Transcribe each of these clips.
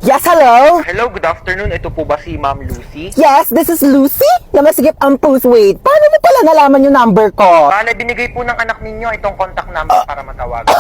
Yes, hello? Hello, good afternoon. Ito po ba si Ma'am Lucy? Yes, this is Lucy. Namasigip ang post. Wait, paano mo pala nalaman yung number ko? Bale, binigay po ng anak ninyo itong contact number para matawagan.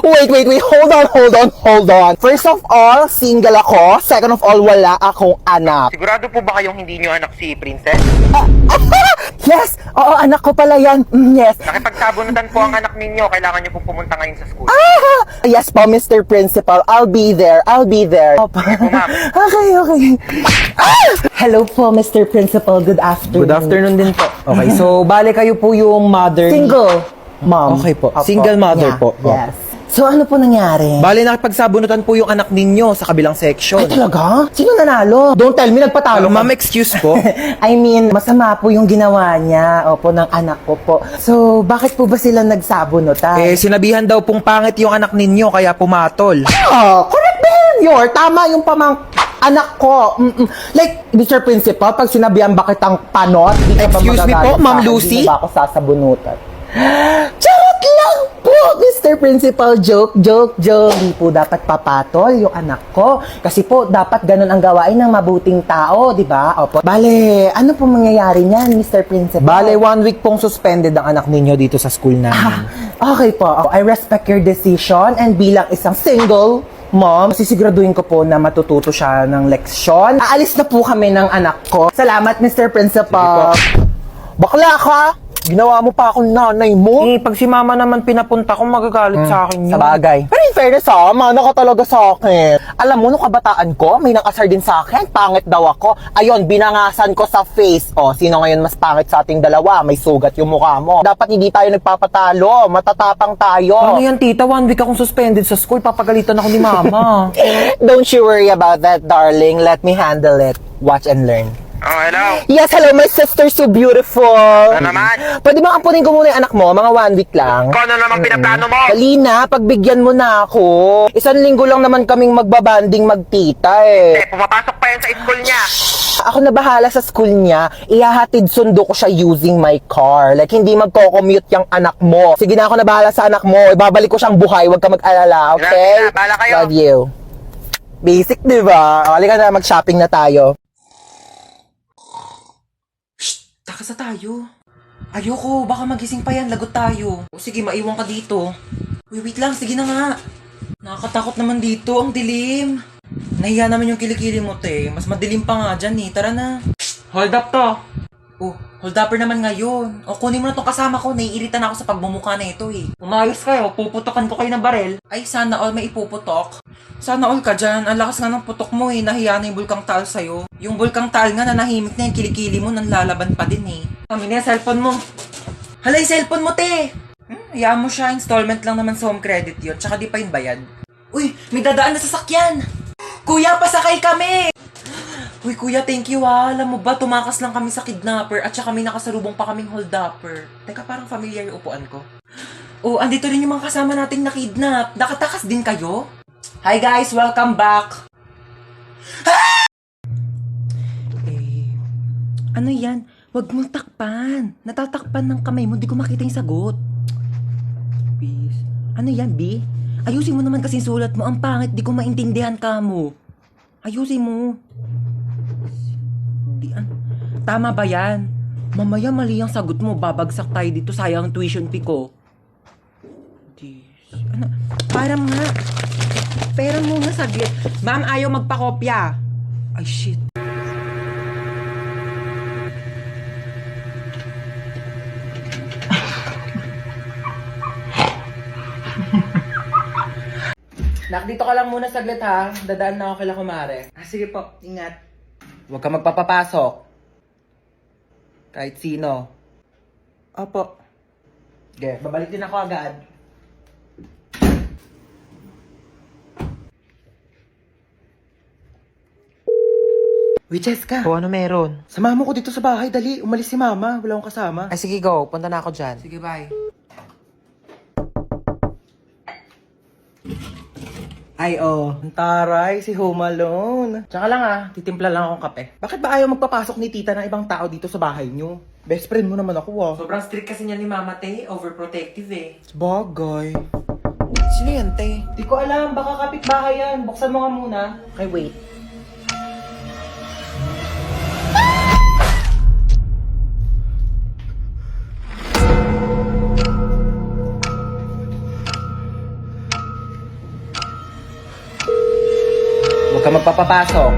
Wait. Hold on. First of all, single ako. Second of all, wala akong anak. Sigurado po ba kayong hindi nyo anak si Princess? Yes! Oo, anak ko pala yan. Yes. Nakipagsabunutan po ang anak ninyo. Kailangan nyo po pumunta ngayon sa school. Yes po, Mr. Principal. I'll be there. Sige po, ma'am. Okay. Hello po, Mr. Principal. Good afternoon. Good afternoon din po. Okay, so bale kayo po yung mother. Single, mom. Okay po. Opo. Single mother po. Yes. So, ano po nangyari? Bale nakipagsabunutan po yung anak ninyo sa kabilang section. Ay, talaga? Sino nanalo? Don't tell me, nagpatalo ka. Ma'am, excuse po. I mean, masama po yung ginawa niya, opo, ng anak ko po. So, bakit po ba sila nagsabunutan? Sinabihan daw pong pangit yung anak ninyo kaya pumatol. Correct ba yun? Tama yung anak ko. Like, Mr. Principal, pag sinabihan bakit ang panot, di ka ba Excuse me magagalit po, Ma'am sa akin? Lucy? Di na ba ako sasabunutan? Charot lang po, Mr. Principal. Joke. Hindi po dapat papatol yung anak ko. Kasi po, dapat ganun ang gawain ng mabuting tao, di ba? Opo. Bale, ano po mangyayari niyan, Mr. Principal? Bale 1 week pong suspended ang anak ninyo dito sa school namin. Okay po. I respect your decision and bilang isang single mom, sisiguraduhin ko po na matututo siya ng leksyon. Aalis na po kami ng anak ko. Salamat, Mr. Principal. Bakla ka! Ginawa mo pa akong nanay mo. Pag si mama naman pinapunta ko, magagalit sa akin yun. Sa bagay. Pero in fairness mana ka talaga sa akin. Alam mo, nung kabataan ko, may nakasar din sa akin. Pangit daw ako. Ayun, binangasan ko sa face. O, sino ngayon mas pangit sa ating dalawa? May sugat yung mukha mo. Dapat hindi tayo nagpapatalo. Matatapang tayo. Ano yan, tita? 1 week akong suspended sa school. Papagalitan ako ni mama. Don't you worry about that, darling. Let me handle it. Watch and learn. Oh, hello. Yes, hello, my sister, so beautiful. Ano naman? Pwede ba ampunin ko muna yung anak mo? Mga 1 week lang. Kung ano naman pinaplano mo? Dali na, pagbigyan mo na ako. 1 linggo lang naman kaming magbabanding magtita Pumapasok pa yan sa school niya. Ako na bahala sa school niya. Ihahatid sundo ko siya using my car. Like, hindi magko-commute yung anak mo. Sige na, ako na bahala sa anak mo. Ibabalik ko siyang buhay. Huwag ka mag-alala, okay? Grabe na, bahala kayo. Love you. Basic, di ba? Halika na, mag-shopping na tayo. Takas na tayo. Ayoko, baka magising pa yan, lagot tayo. O sige, maiwan ka dito. Uy, wait lang, sige na nga. Nakakatakot naman dito, ang dilim. Nahiya naman yung kilikili mo, te. Mas madilim pa nga dyan eh, tara na. Hold up to. Oh, hold upper naman ngayon. O kunin mo na tong kasama ko, naiirita na ako sa pagmumukha na ito eh. Umayos kayo, puputokan ko kayo ng barel. Ay, sana all may ipuputok. Sana all ka dyan, ang lakas nga ng putok mo eh, nahiya na yung bulkang taal sa'yo. Yung bulkang taal nga, nanahimik na yung kilikili mo, nanlalaban pa din eh. Kami na yung cellphone mo. Hala, yung cellphone mo, te! Hayaan mo siya, installment lang naman sa home credit yun, tsaka di pa yun bayad. Uy, may dadaan na sasakyan! Kuya, pasakay kami! Uy, kuya, thank you ah. Alam mo ba, tumakas lang kami sa kidnapper at saka may nakasalubong pa kaming hold-upper. Teka, parang familiar yung upuan ko. Oh, andito rin yung mga kasama nating nakidnap. Nakatakas din kayo? Hi guys, welcome back! Ano yan? Huwag mong takpan. Natatakpan ng kamay mo, di ko makita yung sagot. Peace. Ano yan, B? Ayusin mo naman kasi sulat mo. Ang pangit, di ko maintindihan ka mo. Ayusin mo. Tama ba yan? Mamaya mali ang sagot mo. Babagsak tayo dito. Sayang ang tuition fee ko. Ano? Parang nga. Pera muna saglit. Ma'am, ayaw magpakopya. Ay, shit. Nak, dito ka lang muna saglit ha. Dadaan na ako kila kumare. Sige po, ingat. Huwag ka magpapapasok. Kahit sino. Opo. Okay, babalik din ako agad. Uy, Jessica. O, ano meron? Samahan mo ko dito sa bahay, dali. Umalis si mama, wala akong kasama. Ay, sige, go. Punta na ako dyan. Sige, bye. Ay, ang taray, si Home Alone. Tsaka lang titimpla lang akong kape. Bakit ba ayaw magpapasok ni tita ng ibang tao dito sa bahay nyo? Best friend mo naman ako Sobrang strict kasi niya ni Mama Te, overprotective eh. Bagay. Sino yan, te? Di ko alam, baka kapitbahay yan. Buksan mo nga muna. Okay, wait. Huwag ka magpapapasok.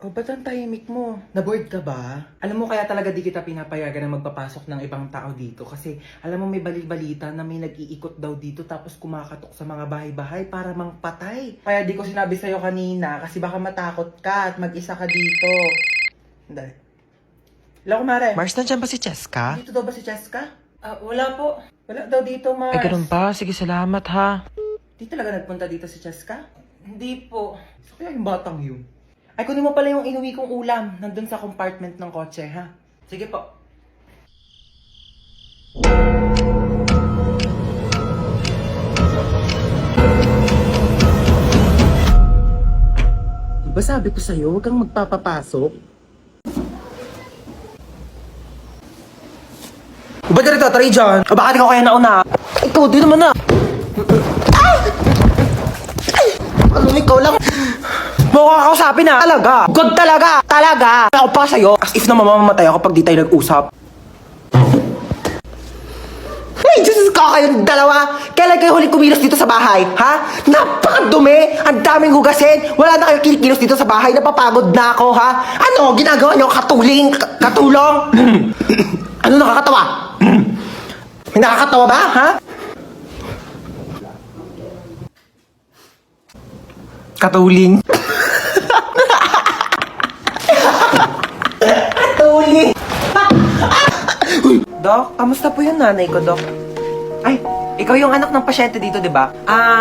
Oh, ba't ang tahimik mo? Naboard ka ba? Alam mo kaya talaga di kita pinapayagan na magpapasok ng ibang tao dito kasi alam mo may bali-balita na may nag-iikot daw dito tapos kumakatok sa mga bahay-bahay para mangpatay. Kaya di ko sinabi sa'yo kanina kasi baka matakot ka at mag-isa ka dito. Hindi. Hello, kumare. Mars, nandiyan ba si Cheska? Dito daw ba si Cheska? Wala po. Wala daw dito, Mars. Ay, ganun ba? Sige, salamat ha. Di talaga nagpunta dito si Cheska? Hindi po. So, kaya yung batang yun? Ay, kunin mo pala yung inuwi kong ulam. Nandun sa compartment ng kotse, ha? Sige po. Diba sabi ko sa'yo, huwag kang magpapapasok? Ba't na rin tatry dyan? Baka di ko kaya nauna. Ikaw, di naman na. Ano, ikaw lang. Mukha kakausapin na. Talaga. Good talaga. Talaga. Ako pa sa'yo. As if na mamamatay ako pag di tayo nag-usap. Ay, Diyos ko kayong dalawa. Kailan kayo huling kumilos dito sa bahay? Ha? Napakadumi. Ang daming hugasin. Wala na kayong kinikilos dito sa bahay. Napapagod na ako, ha? Ano? Ginagawa niyo katuling? Katulong? Ano nakakatawa? May nakakatawa ba, ha? Katuling. Katuling. Dok, kamusta po yung nanay ko, Dok? Ay, ikaw yung anak ng pasyente dito, di ba?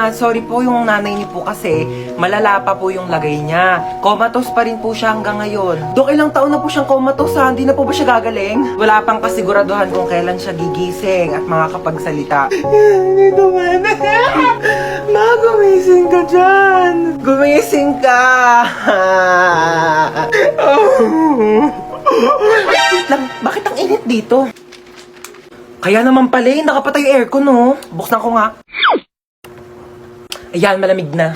Sorry po yung nanay niyo po kasi malala pa po yung lagay niya. Comatose pa rin po siya hanggang ngayon. Dok, ilang taon na po siyang comatose ha? Hindi na po ba siya gagaling? Wala pang kasiguraduhan kung kailan siya gigising at makakapagsalita. Hindi naman. Ma, gumising ka dyan. Gumising ka. Wait lang, bakit ang init dito? Kaya naman pala eh, nakapatay yung aircon, no? Buksan ko nga. Ayan, malamig na.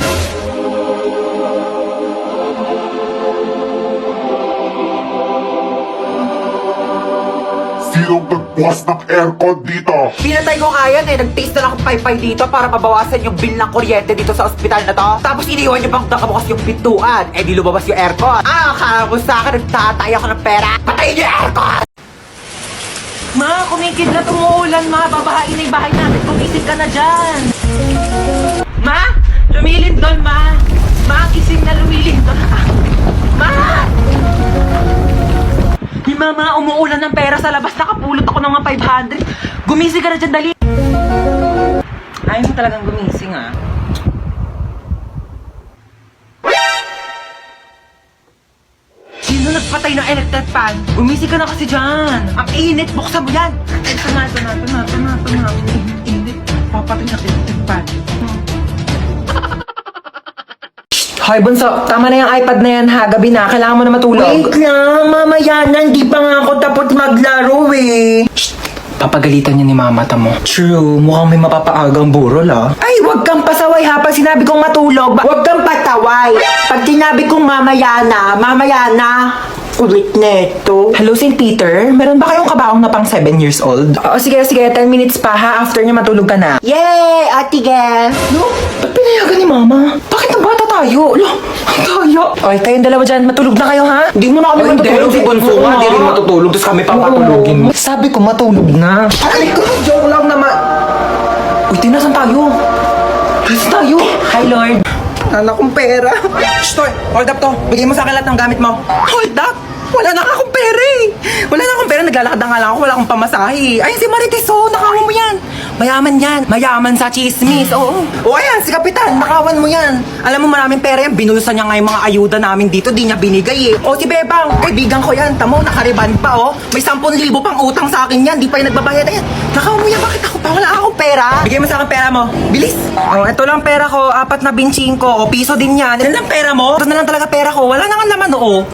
Sinong nagbukas ng aircon dito? Pinatay ko kaya eh, nag-taste na lang akong paypay dito para mabawasan yung bill ng kuryente dito sa ospital na to. Tapos iniwan niyo bang nakabukas yung pintuan? Eh di lumabas yung aircon. Akala mo sa akin, nagtatay ako ng pera. Patayin niyo yung aircon! Ma, kumikidlat umuulan, ma. Babahain na yung bahay natin. Kumising ka na dyan. Ma, lumilindol, ma. Ma, gising na lumilindol. Ma! Ni mama, umuulan ng pera sa labas. Nakapulot ako ng mga 500. Gumising ka na dyan, dali. Ayaw mo talagang gumising, ah. Sino nagpatay ng electric fan? Gumising ka na kasi dyan. Ang init, buksan mo yan. Ito na. Init. Papatay ng electric fan. Hoy, Bunso, tama na yung iPad na yan ha. Gabi na, kailangan mo na matulog. Wait lang, mamaya na. Hindi pa nga ako tapos maglaro eh. Shh! Papagalitan niya ni mama mo. True, mukhang may mapapaagang burol ah. Ay, wag kang pasaway ha. Pag sinabi kong matulog, wag kang pataway. Pag sinabi kong mamaya na. Ulit na ito. Hello, St. Peter? Meron ba kayong kabaong na pang 7 years old? Oo, sige, 10 minutes pa ha. After niya matulog ka na. Yay! Ate Gel! No, ba't pinayagan ni mama? Bakit ang bata tayo? Lo, ang tayo. Okay, kayong dalawa dyan, matulog na kayo ha? Hindi mo na kami matutulog. Si Bonso nga, hindi rin matutulog. Tapos kami papatulogin mo. Sabi ko matulog na. Ay, ko, joke lang naman. Uy, tinasan tayo. Tinasan tayo. Hi, Lord. Anak kong pera. Shh, Toy, hold up to. Bigay mo sa akin lahat ng gamit mo. Hold up? Wala na akong pera eh. Wala na akong pera. Naglalakad na nga lang ako. Wala akong pamasahe. Ayun si Marites, oh. Nakawa mo yan. Mayaman yan. Mayaman sa chismis. Oo. O ayan, si Kapitan. Nakawan mo yan. Alam mo maraming pera yan. Binulusan niya nga yung mga ayuda namin dito. Di niya binigay eh. O si Bebang. Kaibigan ko yan. Tamo, nakariban pa oh. May 10,000 pang utang sa akin yan. Di pa yung nagbabayad. Ayan. Nakawan mo yan. Bakit ako pa? Wala akong pera. Bigay mo sa akin pera mo. Bilis. O, ito lang pera ko. 4 na binching ko. O, piso din yan. Yan lang pera mo. Ito na lang talaga pera ko. Wala na nga naman oo.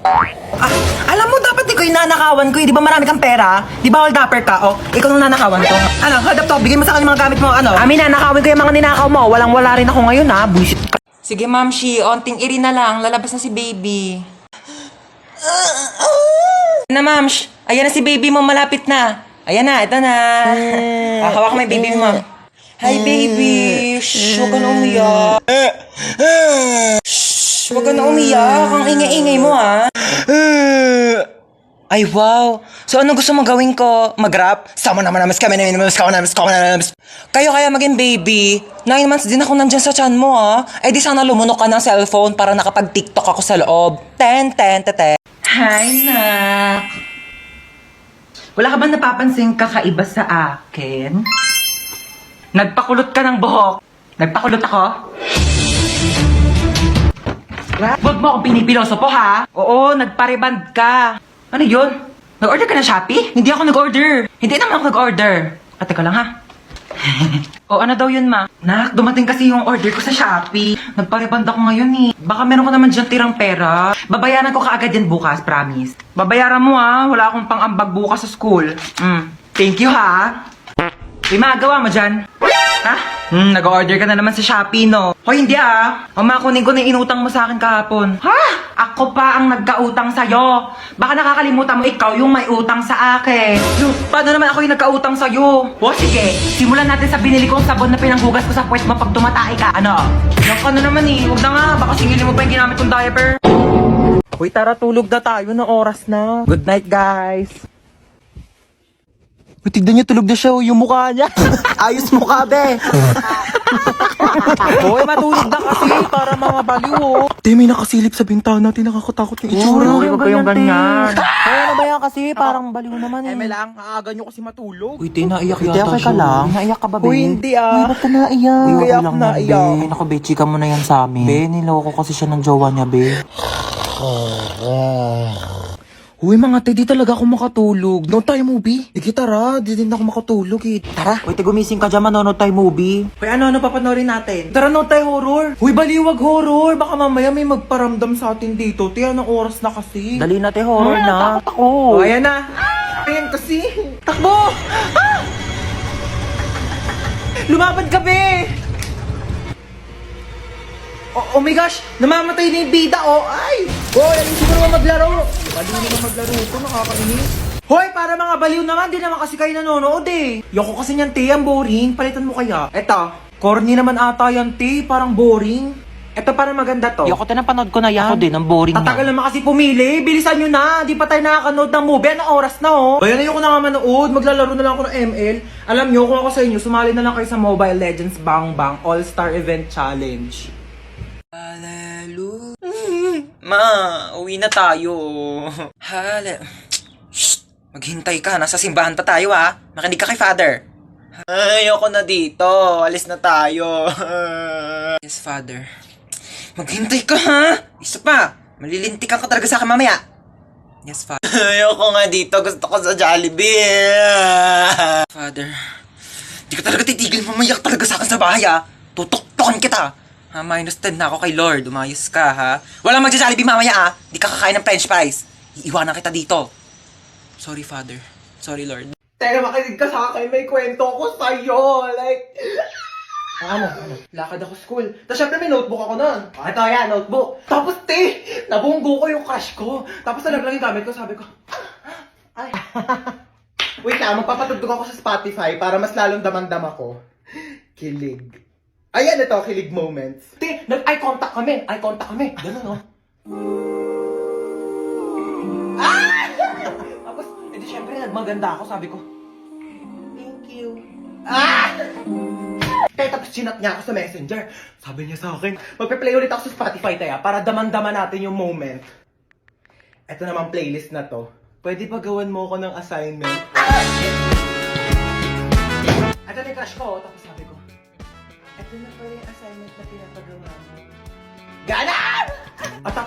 Ah, alam mo, dapat ikaw yung nanakawan ko eh. Di ba marami kang pera? Di ba hold upper ka? O, ikaw nung nanakawan ko. Ano, hold up to. Bigay mo sa akin yung mga gamit mo. Ano? Amin na, nakawin ko yung mga ninakaw mo. Walang-wala rin ako ngayon ha. Bullshit ka. Sige, Ma'am Shi. Onting iri na lang. Lalabas na si baby. Na, Ma'am Shi. Ayan na si baby mo. Malapit na. Ayan na. Ito na. Hawak mo yung baby mo. Hi, baby. Shh, huwag ka na umiyak. Shh, huwag ka na umiyak. Ang ingay-ingay mo, ha? Ay, wow. So, ano gusto mong gawin ko? Mag-rap? Sama naman namas kami namas. Kayo kaya maging baby. 9 months din ako nandyan sa tiyan mo, ha? Eh, di sana lumunok ka ng cellphone para nakapag-tiktok ako sa loob. Ten. Hi, nak. Wala ka ba napapansin kakaiba sa akin? Nagpakulot ka ng buhok. Nagpakulot ako? Huwag mo akong pinipiloso po, ha? Oo, nagpariband ka. Ano yun? Nag-order ka ng Shopee? Hindi ako nag-order. Hindi naman ako nag-order. Teka lang, ha? O, ano daw yun, ma? Nak, dumating kasi yung order ko sa Shopee. Nagpariband ako ngayon, eh. Baka meron ko naman dyan tirang pera. Babayaran ko kaagad yan bukas, promise. Babayaran mo, ha? Wala akong pang-ambag bukas sa school. Thank you, ha? Uy, magawa mo dyan? Ha? Nag-order ka na naman sa Shopee, no? Hoy, hindi ah. Kunin ko na yung inutang mo sa akin kahapon. Ha? Ako pa ang nagkautang sa'yo. Baka nakakalimutan mo ikaw yung may utang sa akin. Paano naman ako yung nagkautang sa'yo? O sige, simulan natin sa binili kong sabon na pinanghugas ko sa puwet mo pag tumatay ka. Ano? Yung ka na naman eh. Huwag na nga. Baka singilin mo pa yung ginamit kong diaper. Uy, tara, tulog na tayo na oras na. Good night, guys. Uy, tignan niyo, tulog na siya, yung mukha niya. Ayos mukha, be. Hoy, matulog na kasi para mga baliw, oh. Te, may nakasilip sa bintana natin, nakakatakot yung itsura. Huwag kayong ganyan. Ay, ano ba yan kasi? Parang baliw naman eh. lang, aaga nyo kasi matulog. Uy, te, naiyak Te, yata okay siya. ka lang? Naiyak ka ba, be? Uy, hindi ah. Uy, ba't ka naiyak? Uy, Uy, kaya lang ako yan, naiyak. be. Naku, be, chika mo na yan sa amin. Be, niloko kasi siya ng jowa niya, be. Uy, mga te, di talaga ako makatulog. Nood tayo movie. Sige, tara. Di din ako makatulog eh. Tara. Uy, te, gumising ka dyan, manonood tayo movie. Uy, ano papanorin natin? Tara, nood tayo horror. Uy, baliwag horror. Baka mamaya may magparamdam sa atin dito. Te, anong oras na kasi? Dali na, te, horror na. Takot ako. O, ayan na. Ayan kasi. Takbo! Ah! Lumapad ka, be! Oh my gosh! Namamatay na yung bida, oh! Ay! Hoy, ayusin mo naman maglaro! Baliw naman maglaro ito, nakakainis. Hoy, para mga baliw naman, di naman kasi kayo nanonood eh. Yoko kasi niyan, te, ang boring. Palitan mo kaya. Eto, corny naman ata yan, te, parang boring. Eto, parang maganda to. Yoko, tinapanood ko na yan. Ako din, ang boring Tatagal naman kasi pumili. Bilisan nyo na. Di pa tayo nakakanood ng movie. Anong oras na, oh? Bayan, ayoko na nga manood. Maglalaro na lang ako ng ML. Alam nyo, kung ako sa inyo, sumali na lang kayo sa Mobile Legends Bang Bang All-Star Event Challenge. Hallelujah. Ma, uwi na tayo. Shh! Maghintay ka. Nasa simbahan pa tayo, ha? Makinig ka kay Father. Ayoko na dito. Alis na tayo. Yes, Father. Maghintay ka, ha? Isa pa. Malilintikan ka talaga sa akin mamaya. Yes, Father. Ayoko nga dito. Gusto ko sa Jollibee. Father. Di ka talaga titigil. Mamayak talaga sa akin sa bahay, ha? Tutok-tokan kita. Ha, -10 na ako kay Lord. Umayos ka, ha? Walang magja-Jollibee mamaya, ha? Di ka kakain ng french fries. Iiwanan kita dito. Sorry, Father. Sorry, Lord. Teka, makinig ka sa akin. May kwento ko sa'yo. Like... Ano? Lakad ako school. Tapos syempre may notebook ako nun. Ito, yan, notebook. Tapos, te, nabunggo ko yung crush ko. Tapos nalaglang yung gamit ko. Sabi ko, ay. Wait lang, magpapatugtog ako sa Spotify para mas lalong damandam ako. Kilig. Ayan, ito, kilig moments. Te, nag-eye contact kami. Eye contact kami. Ganun, oh. Ah! Tapos, edi syempre, nagmaganda ako. Sabi ko, thank you. Ah! Kaya tapos sinat niya ako sa messenger. Sabi niya sa akin, magpe-play ulit ako sa Spotify tayo para daman-daman natin yung moment. Ito namang playlist na to. Pwede ba gawan mo ako ng assignment? At ano yung crush ko, tapos sabi ko, ito na pala yung assignment na pinapagawa mo. Ganon! At tapos